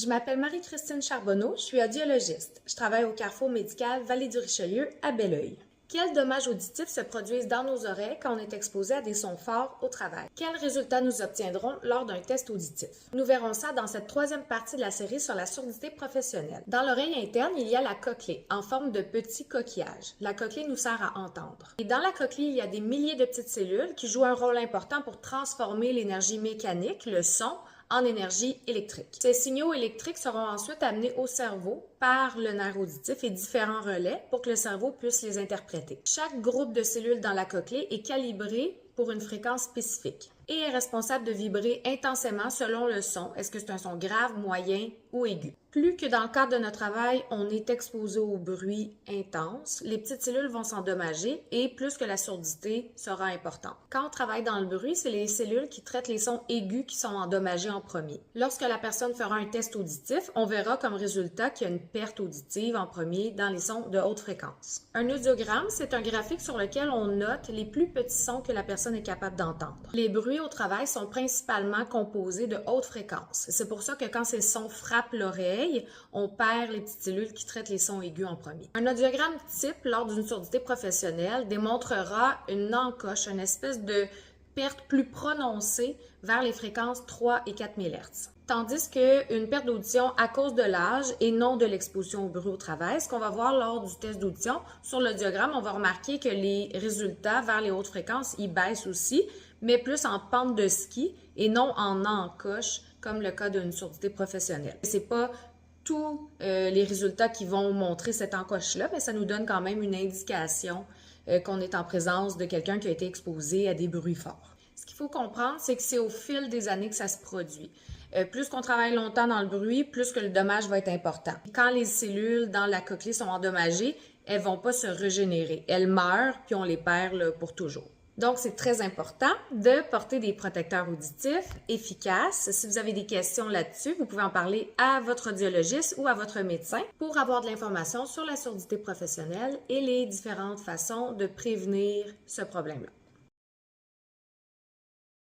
Je m'appelle Marie-Christine Charbonneau, je suis audiologiste. Je travaille au Carrefour médical Vallée-du-Richelieu à Belleuil. Quels dommages auditifs se produisent dans nos oreilles quand on est exposé à des sons forts au travail? Quels résultats nous obtiendrons lors d'un test auditif? Nous verrons ça dans cette troisième partie de la série sur la surdité professionnelle. Dans l'oreille interne, il y a la cochlée, en forme de petit coquillage. La cochlée nous sert à entendre. Et dans la cochlée, il y a des milliers de petites cellules qui jouent un rôle important pour transformer l'énergie mécanique, le son, en énergie électrique. Ces signaux électriques seront ensuite amenés au cerveau par le nerf auditif et différents relais pour que le cerveau puisse les interpréter. Chaque groupe de cellules dans la cochlée est calibré pour une fréquence spécifique et est responsable de vibrer intensément selon le son. Est-ce que c'est un son grave, moyen ou aigu? Plus que dans le cadre de notre travail, on est exposé au bruit intense, les petites cellules vont s'endommager et plus que la surdité sera importante. Quand on travaille dans le bruit, c'est les cellules qui traitent les sons aigus qui sont endommagés en premier. Lorsque la personne fera un test auditif, on verra comme résultat qu'il y a une perte auditive en premier dans les sons de haute fréquence. Un audiogramme, c'est un graphique sur lequel on note les plus petits sons que la personne est capable d'entendre. Les bruits au travail sont principalement composés de haute fréquence. C'est pour ça que quand ces sons frappent l'oreille, on perd les petites cellules qui traitent les sons aigus en premier. Un audiogramme type lors d'une surdité professionnelle démontrera une encoche, une espèce de perte plus prononcée vers les fréquences 3 et 4 000 Hz. Tandis qu'une perte d'audition à cause de l'âge et non de l'exposition au bruit au travail, ce qu'on va voir lors du test d'audition, sur l'audiogramme, on va remarquer que les résultats vers les hautes fréquences, ils baissent aussi, mais plus en pente de ski et non en encoche, comme le cas d'une surdité professionnelle. C'est pas tous les résultats qui vont montrer cette encoche-là, mais ça nous donne quand même une indication qu'on est en présence de quelqu'un qui a été exposé à des bruits forts. Ce qu'il faut comprendre, c'est que c'est au fil des années que ça se produit. Plus qu'on travaille longtemps dans le bruit, plus que le dommage va être important. Quand les cellules dans la cochlée sont endommagées, elles vont pas se régénérer. Elles meurent, puis on les perd là, pour toujours. Donc, c'est très important de porter des protecteurs auditifs efficaces. Si vous avez des questions là-dessus, vous pouvez en parler à votre audiologiste ou à votre médecin pour avoir de l'information sur la surdité professionnelle et les différentes façons de prévenir ce problème-là.